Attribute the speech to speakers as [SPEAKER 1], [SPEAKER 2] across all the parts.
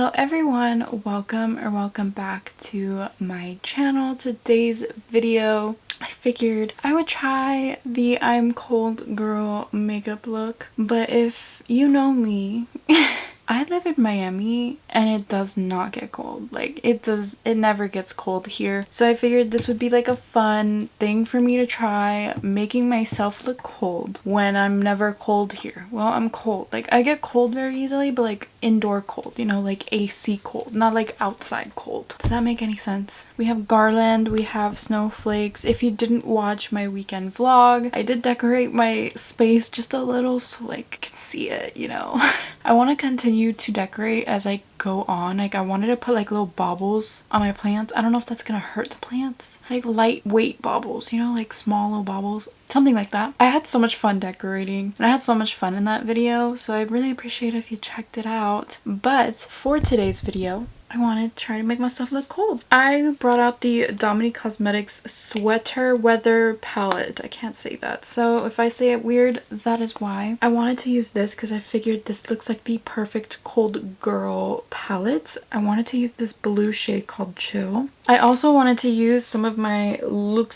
[SPEAKER 1] Hello everyone, welcome back to my channel. Today's video, I figured I would try the I'm cold girl makeup look, but if you know me, I live in Miami and it does not get cold. Like it never gets cold here. So I figured this would be like a fun thing for me to try, making myself look cold when I'm never cold here. Well, I'm cold. Like I get cold very easily, but like indoor cold, you know, like AC cold, not like outside cold. Does that make any sense? We have garland, we have snowflakes. If you didn't watch my weekend vlog, I did decorate my space just a little so like you can see it, you know. I want to continue to decorate as I go on. Like I wanted to put like little baubles on my plants. I don't know if that's gonna hurt the plants. Like lightweight baubles, you know, like small little baubles. Something like that. I had so much fun decorating and I had so much fun in that video, so I'd really appreciate it if you checked it out. But for today's video, I wanted to try to make myself look cold. I brought out the Dominique Cosmetics Sweater Weather Palette. I can't say that, so if I say it weird, that is why. I wanted to use this because I figured this looks like the perfect cold girl palette. I wanted to use this blue shade called Chill. I also wanted to use some of my Lunar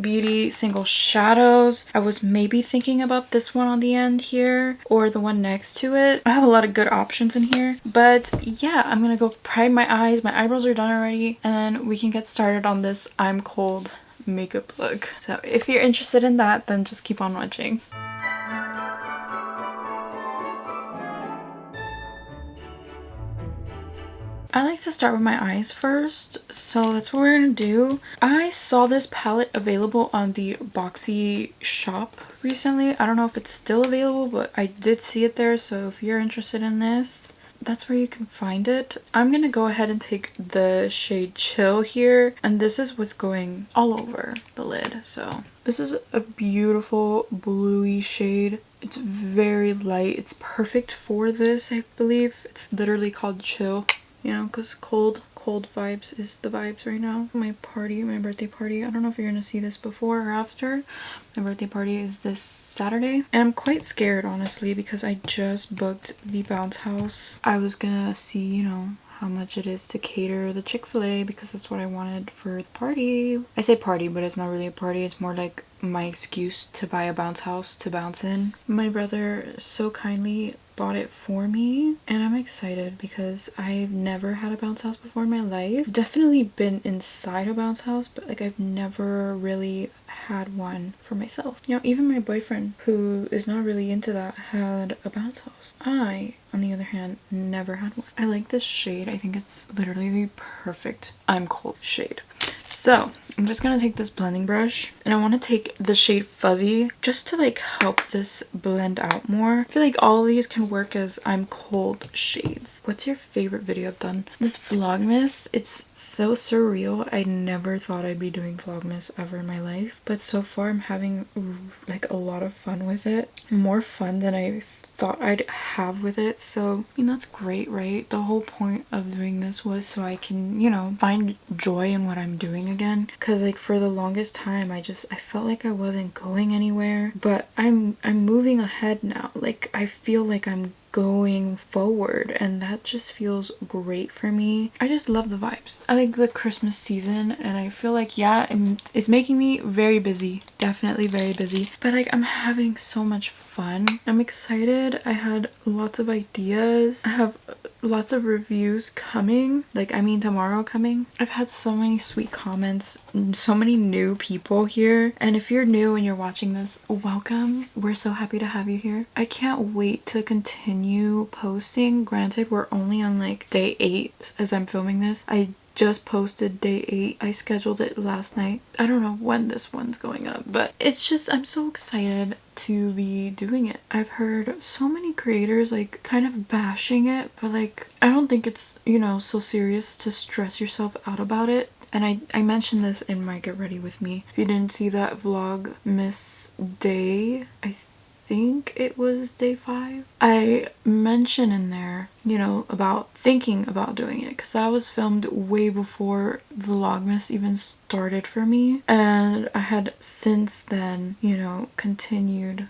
[SPEAKER 1] Beauty single shadows. I was maybe thinking about this one on the end here or the one next to it. I have a lot of good options in here, but yeah, I'm gonna go prime my eyes. My eyebrows are done already, and then we can get started on this I'm cold makeup look. So if you're interested in that, then just keep on watching. I like to start with my eyes first, so that's what we're gonna do. I saw this palette available on the Boxy shop recently. I don't know if it's still available, but I did see it there, so if you're interested in this, that's where you can find it. I'm gonna go ahead and take the shade Chill here, and this is what's going all over the lid. So this is a beautiful bluey shade. It's very light. It's perfect for this, I believe. It's literally called Chill, you know, because cold vibes is the vibes right now. My birthday party, I don't know if you're gonna see this before or after. My birthday party is this Saturday, and I'm quite scared honestly because I just booked the bounce house. I was gonna see, you know, how much it is to cater the Chick-fil-A because that's what I wanted for the party. I say party, but it's not really a party. It's more like my excuse to buy a bounce house to bounce in. My brother so kindly bought it for me, and I'm excited because I've never had a bounce house before in my life. Definitely been inside a bounce house, but like I've never really had one for myself. You know, even my boyfriend, who is not really into that, had a bounce house. I, on the other hand, never had one. I like this shade. I think it's literally the perfect I'm cold shade. So I'm just gonna take this blending brush, and I want to take the shade Fuzzy just to like help this blend out more. I feel like all of these can work as I'm cold shades. What's your favorite video I've done? This Vlogmas, it's so surreal. I never thought I'd be doing Vlogmas ever in my life, but so far I'm having like a lot of fun with it. More fun than I thought I'd have with it. So I mean, that's great, right? The whole point of doing this was so I can, you know, find joy in what I'm doing again, because like for the longest time I felt like I wasn't going anywhere, but I'm moving ahead now. Like I feel like I'm going forward, and that just feels great for me. I just love the vibes. I like the Christmas season, and I feel like, yeah, it's making me very busy, definitely very busy, but like I'm having so much fun. I'm excited. I had lots of ideas. I have lots of reviews coming, like I mean tomorrow coming. I've had so many sweet comments and so many new people here, and if you're new and you're watching this, welcome. We're so happy to have you here. I can't wait to continue posting. Granted, we're only on like day 8 as I'm filming this. I just posted day 8. I scheduled it last night. I don't know when this one's going up, but it's just, I'm so excited to be doing it. I've heard so many creators like kind of bashing it, but like I don't think it's, you know, so serious to stress yourself out about it. And I mentioned this in my Get Ready With Me. If you didn't see that vlog, Miss Day, I think it was day 5, I mentioned in there, you know, about thinking about doing it, because that was filmed way before Vlogmas even started for me, and I had since then, you know, continued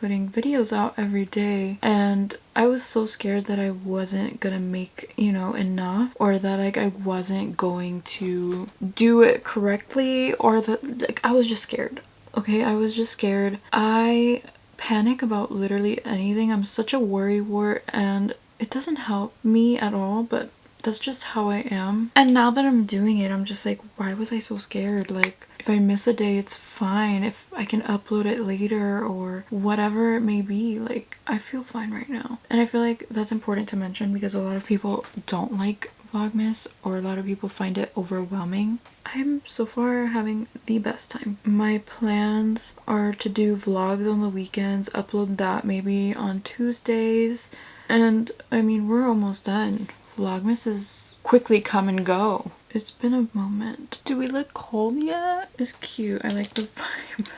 [SPEAKER 1] putting videos out every day, and I was so scared that I wasn't gonna make, you know, enough, or that like I wasn't going to do it correctly, or that like I was just scared. Okay, I was just scared. I panic about literally anything. I'm such a worrywart, and it doesn't help me at all, but that's just how I am. And now that I'm doing it, I'm just like, why was I so scared? Like, if I miss a day, it's fine. If I can upload it later or whatever it may be, like, I feel fine right now. And I feel like that's important to mention because a lot of people don't like Vlogmas, or a lot of people find it overwhelming. I'm so far having the best time. My plans are to do vlogs on the weekends, upload that maybe on Tuesdays, and I mean, we're almost done. Vlogmas is quickly come and go. It's been a moment. Do we look cold yet? It's cute. I like the vibe.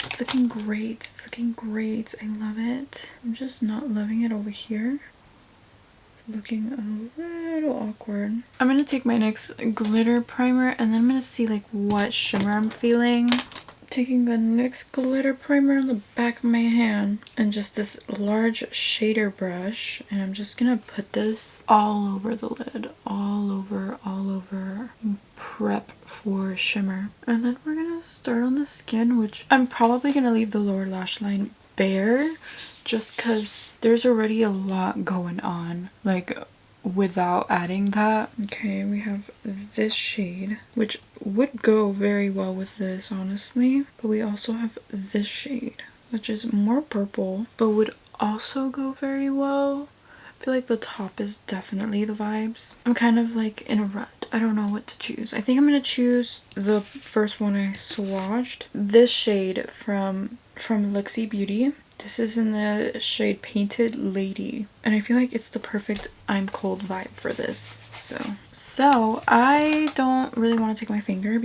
[SPEAKER 1] It's looking great. It's looking great. I love it. I'm just not loving it over here. Looking a little awkward. I'm gonna take my next glitter primer, and then I'm gonna see like what shimmer I'm feeling. Taking the NYX glitter primer on the back of my hand and just this large shader brush, and I'm just gonna put this all over the lid, all over, prep for shimmer. And then we're gonna start on the skin, which I'm probably gonna leave the lower lash line bare just because there's already a lot going on, like, without adding that. Okay, we have this shade, which would go very well with this, honestly. But we also have this shade, which is more purple, but would also go very well. I feel like the top is definitely the vibes. I'm kind of like in a rut. I don't know what to choose. I think I'm gonna choose the first one I swatched. This shade from Luxie Beauty. This is in the shade Painted Lady, and I feel like it's the perfect I'm cold vibe for this. So I don't really want to take my finger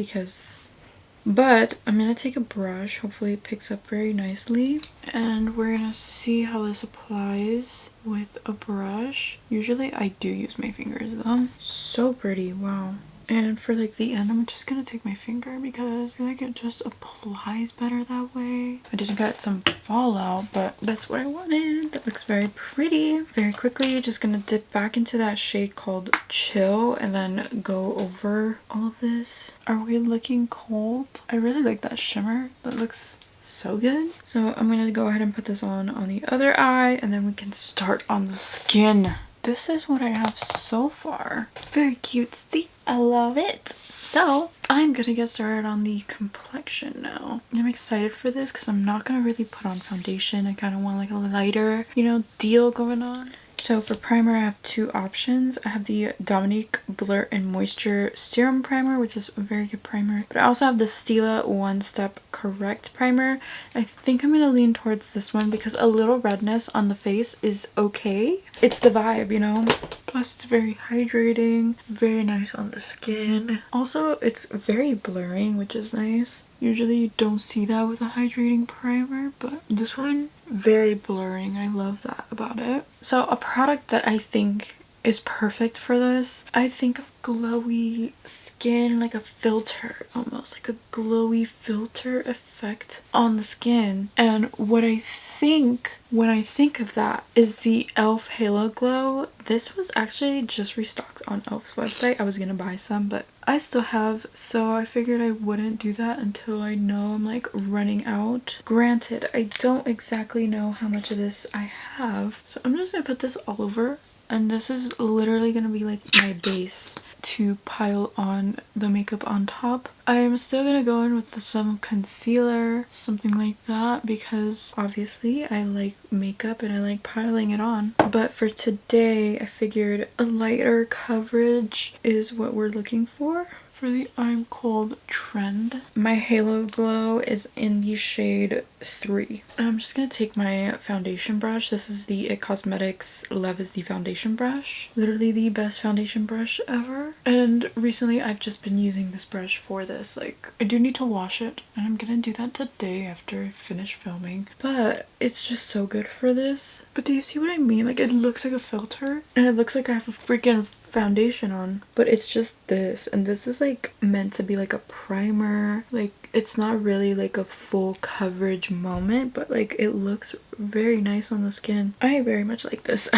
[SPEAKER 1] but I'm gonna take a brush. Hopefully it picks up very nicely, and we're gonna see how this applies with a brush. Usually I do use my fingers though. So pretty, wow. And for like the end, I'm just gonna take my finger because I feel like it just applies better that way. I did get some fallout, but that's what I wanted. That looks very pretty. Very quickly, just gonna dip back into that shade called Chill and then go over all of this. Are we looking cold? I really like that shimmer. That looks so good. So I'm gonna go ahead and put this on the other eye, and then we can start on the skin. This is what I have so far. Very cutesy. I love it. So I'm gonna get started on the complexion now. I'm excited for this because I'm not gonna really put on foundation. I kind of want like a lighter, you know, deal going on. So for primer, I have two options. I have the Dominique Blur and Moisture Serum Primer, which is a very good primer. But I also have the Stila One Step Correct Primer. I think I'm going to lean towards this one because a little redness on the face is okay. It's the vibe, you know? Plus it's very hydrating, very nice on the skin. Also, it's very blurring, which is nice. Usually you don't see that with a hydrating primer, but this one, very blurring. I love that about it. So a product that I think is perfect for this, I think of glowy skin, like a filter, almost like a glowy filter effect on the skin. And what I think when I think of that is the e.l.f. Halo Glow. This was actually just restocked on e.l.f.'s website. I was gonna buy some, but I still have, so I figured I wouldn't do that until I know I'm like running out. Granted, I don't exactly know how much of this I have, so I'm just gonna put this all over, and this is literally gonna be like my base to pile on the makeup on top. I'm still gonna go in with some concealer, something like that, because obviously I like makeup and I like piling it on. But for today, I figured a lighter coverage is what we're looking for the I'm Cold trend. My Halo Glow is in the shade 3. I'm just gonna take my foundation brush. This is the IT Cosmetics Love is the foundation brush. Literally the best foundation brush ever. And recently I've just been using this brush for this. Like, I do need to wash it, and I'm gonna do that today after I finish filming. But it's just so good for this. But do you see what I mean? Like, it looks like a filter, and it looks like I have a freaking foundation on, but it's just this, and this is like meant to be like a primer. Like, it's not really like a full coverage moment, but like it looks very nice on the skin. I very much like this.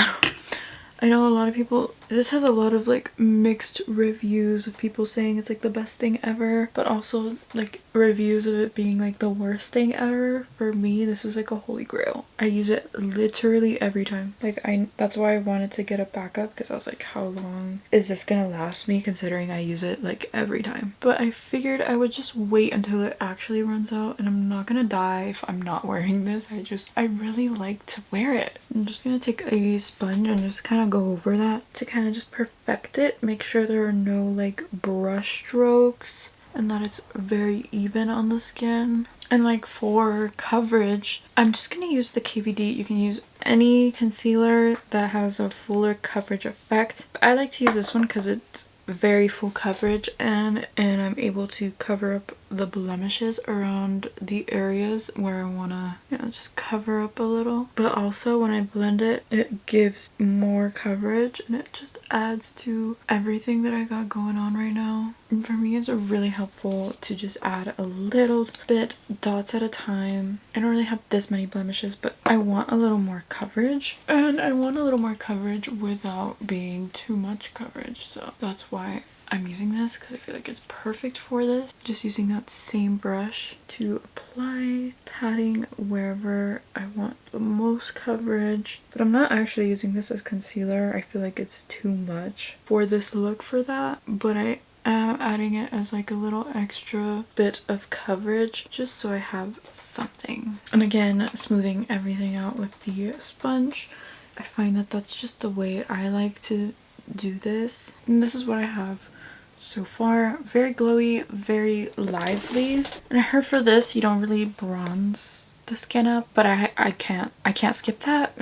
[SPEAKER 1] I know a lot of people, this has a lot of like mixed reviews of people saying it's like the best thing ever, but also like reviews of it being like the worst thing ever. For me, this is like a holy grail. I use it literally every time. Like that's why I wanted to get a backup, because I was like, how long is this gonna last me considering I use it like every time? But I figured I would just wait until it actually runs out, and I'm not gonna die if I'm not wearing this. I really like to wear it. I'm just gonna take a sponge and just kind of go over that to kind of just perfect it, make sure there are no like brush strokes and that it's very even on the skin. And like for coverage, I'm just gonna use the KVD. You can use any concealer that has a fuller coverage effect. I like to use this one because it's very full coverage, and I'm able to cover up the blemishes around the areas where I want to, you know, just cover up a little. But also when I blend it, it gives more coverage and it just adds to everything that I got going on right now. And for me, it's really helpful to just add a little bit, dots at a time. I don't really have this many blemishes, but I want a little more coverage, and I want a little more coverage without being too much coverage. So that's why I'm using this, because I feel like it's perfect for this. Just using that same brush to apply, patting wherever I want the most coverage. But I'm not actually using this as concealer. I feel like it's too much for this look for that, but I am adding it as like a little extra bit of coverage just so I have something. And again, smoothing everything out with the sponge. I find that that's just the way I like to do this. And this is what I have so far. Very glowy, very lively. And I heard for this you don't really bronze the skin up, but I can't skip that.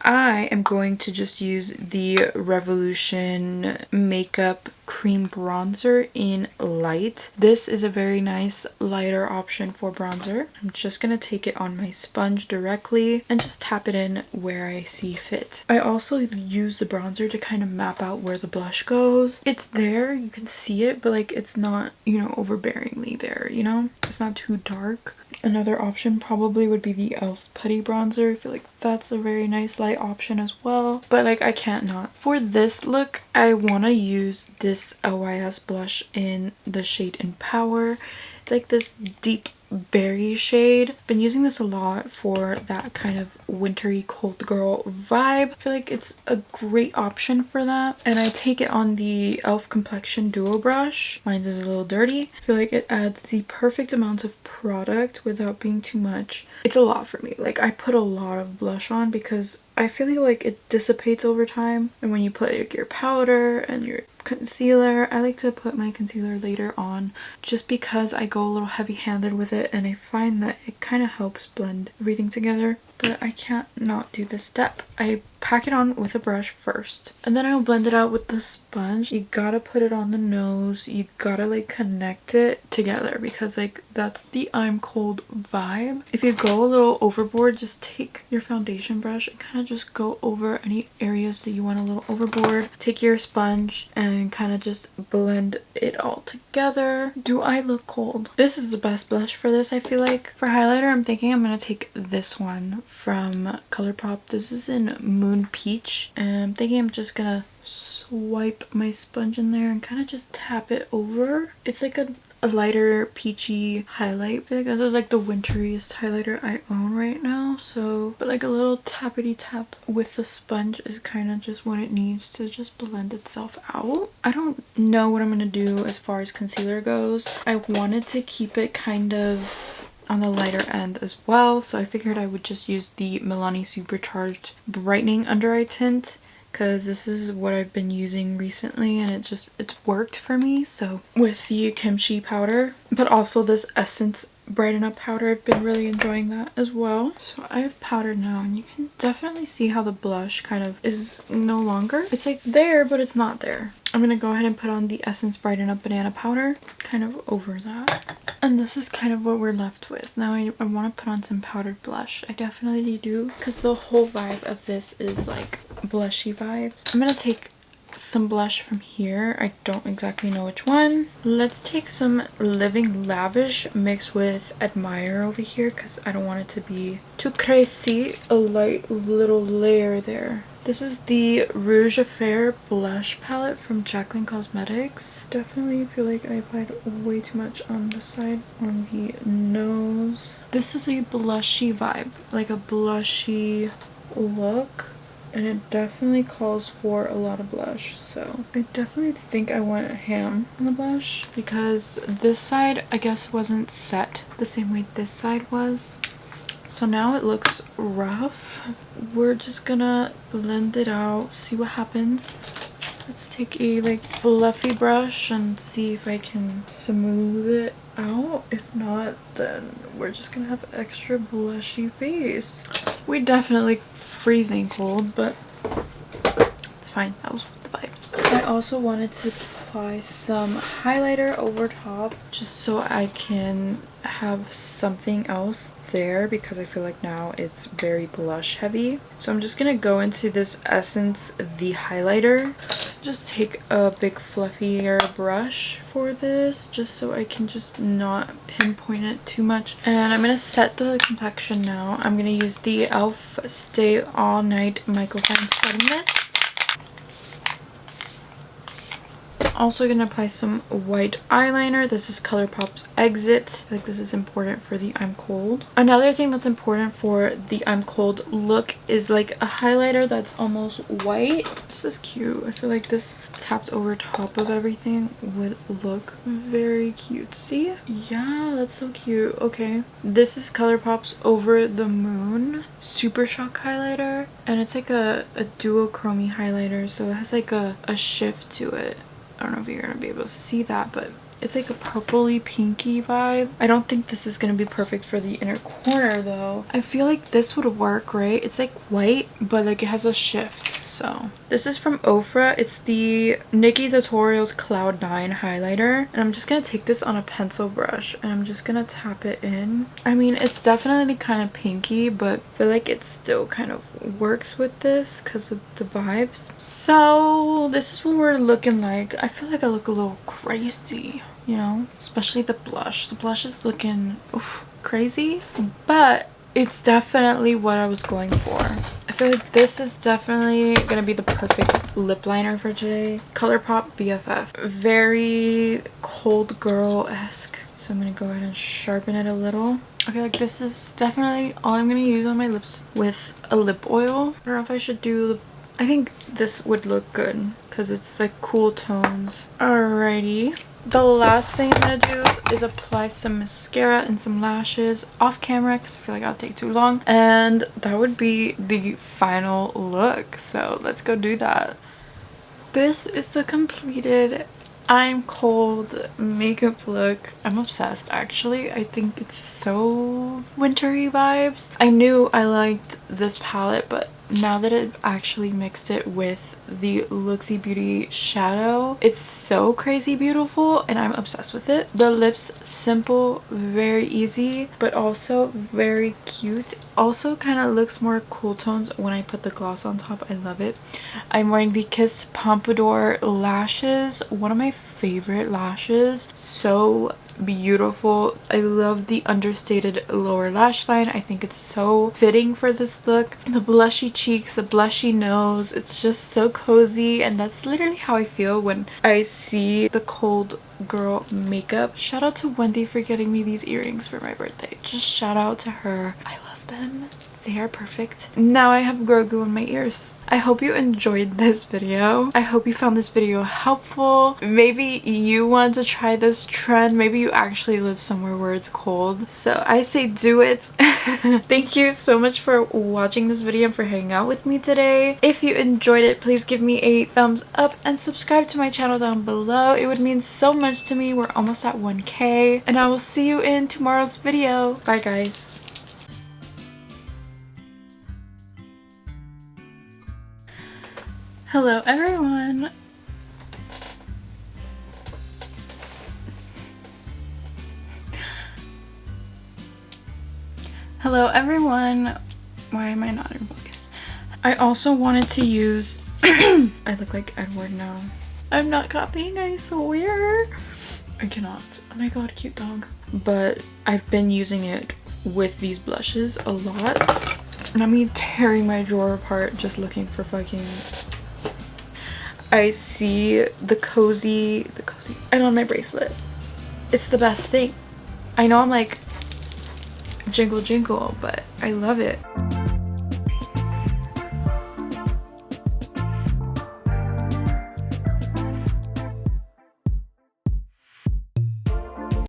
[SPEAKER 1] I am going to just use the Revolution Makeup Cream Bronzer in Light. This is a very nice lighter option for bronzer. I'm just going to take it on my sponge directly and just tap it in where I see fit. I also use the bronzer to kind of map out where the blush goes. It's there, you can see it, but like it's not, you know, overbearingly there, you know? It's not too dark. Another option probably would be the e.l.f. Putty Bronzer. I feel like that's a very nice light option as well. But like I can't not. For this look, I want to use this LYS blush in the shade Empower. It's like this deep berry shade. Been using this a lot for that kind of wintry cold girl vibe. I feel like it's a great option for that. And I take it on the e.l.f. Complexion Duo brush. Mine is a little dirty. I feel like it adds the perfect amount of product without being too much. It's a lot for me. Like I put a lot of blush on because I feel like it dissipates over time. And when you put like your powder and your concealer, I like to put my concealer later on just because I go a little heavy-handed with it, and I find that it kind of helps blend everything together. But I can't not do this step. I pack it on with a brush first, and then I'll blend it out with the sponge. You gotta put it on the nose. You gotta like connect it together because like that's the I'm cold vibe. If you go a little overboard, just take your foundation brush and kind of just go over any areas that you want a little overboard. Take your sponge and kind of just blend it all together. Do I look cold? This is the best blush for this, I feel like. For highlighter, I'm thinking I'm gonna take this one from Colourpop. This is in Moon Peach, and I'm thinking I'm just gonna swipe my sponge in there and kind of just tap it over. It's like a lighter peachy highlight. I feel like this is like the winteriest highlighter I own right now, so but like a little tappity tap with the sponge is kind of just what it needs to just blend itself out. I don't know what I'm gonna do as far as concealer goes. I wanted to keep it kind of on the lighter end as well, so I figured I would just use the Milani Supercharged Brightening Under Eye Tint because this is what I've been using recently and it's worked for me. So with the kimchi powder, but also this Essence Brighten Up powder, I've been really enjoying that as well. So I have powder now, and you can definitely see how the blush kind of is no longer. It's like there, but it's not there. I'm gonna go ahead and put on the Essence Brighten Up banana powder kind of over that. And this is kind of what we're left with. Now I want to put on some powdered blush. I definitely do, because the whole vibe of this is like blushy vibes. I'm gonna take some blush from here. I don't exactly know which one. Let's take some Living Lavish mixed with Admire over here because I don't want it to be too crazy. A light little layer there. This is the Rouge Affair blush palette from Jaclyn Cosmetics. Definitely feel like I applied way too much on the side, on the nose. This is a blushy vibe, like a blushy look. And it definitely calls for a lot of blush, so I definitely think I went ham on the blush because this side I guess wasn't set the same way this side was. So now it looks rough. We're just gonna blend it out, see what happens. Let's take a like fluffy brush and see if I can smooth it out. If not, then we're just gonna have an extra blushy face. We definitely freezing cold, but it's fine. That was the vibes. I also wanted to apply some highlighter over top just so I can have something else there because I feel like now it's very blush heavy. So I'm just gonna go into this Essence the highlighter. Just take a big fluffier brush for this just so I can just not pinpoint it too much. And I'm gonna set the complexion now. I'm gonna use the e.l.f. Stay All Night Microfine Setting Mist. Also gonna apply some white eyeliner. This is Colourpop's Exit. I think this is important for the I'm Cold. Another thing that's important for the I'm Cold look is like a highlighter that's almost white. This is cute. I feel like this tapped over top of everything would look very cutesy. Yeah, that's so cute. Okay, this is Colourpop's Over the Moon Super Shock highlighter, and it's like a duochrome highlighter, so it has like a shift to it. I don't know if you're gonna be able to see that, but it's like a purpley pinky vibe. I don't think this is gonna be perfect for the inner corner though. I feel like this would work, right? It's like white, but like it has a shift. So this is from Ofra. It's the Nikkie Tutorials Cloud 9 highlighter, and I'm just gonna take this on a pencil brush and I'm just gonna tap it in. I mean, it's definitely kind of pinky, but I feel like it still kind of works with this because of the vibes. So this is what we're looking like. I feel like I look a little crazy, you know, especially the blush. The blush is looking crazy, but it's definitely what I was going for. I feel like this is definitely gonna be the perfect lip liner for today. Colourpop BFF. Very cold girl-esque. So I'm gonna go ahead and sharpen it a little. I feel like this is definitely all I'm gonna use on my lips with a lip oil. I don't know if I should do, I think this would look good because it's like cool tones. Alrighty. The last thing I'm gonna do is apply some mascara and some lashes off camera because I feel like I'll take too long, and that would be the final look. So let's go do that. This is the completed I'm Cold makeup look. I'm obsessed actually. I think it's so wintry vibes. I knew I liked this palette, but now that I've actually mixed it with the Luxie Beauty shadow, it's so crazy beautiful and I'm obsessed with it. The lips, simple, very easy, but also very cute. Also kind of looks more cool tones when I put the gloss on top. I love it. I'm wearing the Kiss Pompadour lashes, one of my favorite lashes. So beautiful. I love the understated lower lash line. I think it's so fitting for this look. The blushy cheeks, the blushy nose, it's just so cozy, and that's literally how I feel when I see the cold girl makeup. Shout out to Wendy for getting me these earrings for my birthday. Just shout out to her. I love them. They are perfect. Now I have Grogu in my ears. I hope you enjoyed this video. I hope you found this video helpful. Maybe you want to try this trend. Maybe you actually live somewhere where it's cold. So I say do it. Thank you so much for watching this video and for hanging out with me today. If you enjoyed it, please give me a thumbs up and subscribe to my channel down below. It would mean so much to me. We're almost at 1K. And I will see you in tomorrow's video. Bye guys. Hello everyone. Hello everyone. Why am I not in focus? I also wanted to use I look like Edward now. I'm not copying, I swear. I cannot. Oh my god, cute dog. But I've been using it with these blushes a lot. Not me tearing my drawer apart just looking for fucking... I see the cozy and on my bracelet. It's the best thing. I know I'm like jingle jingle, but I love it.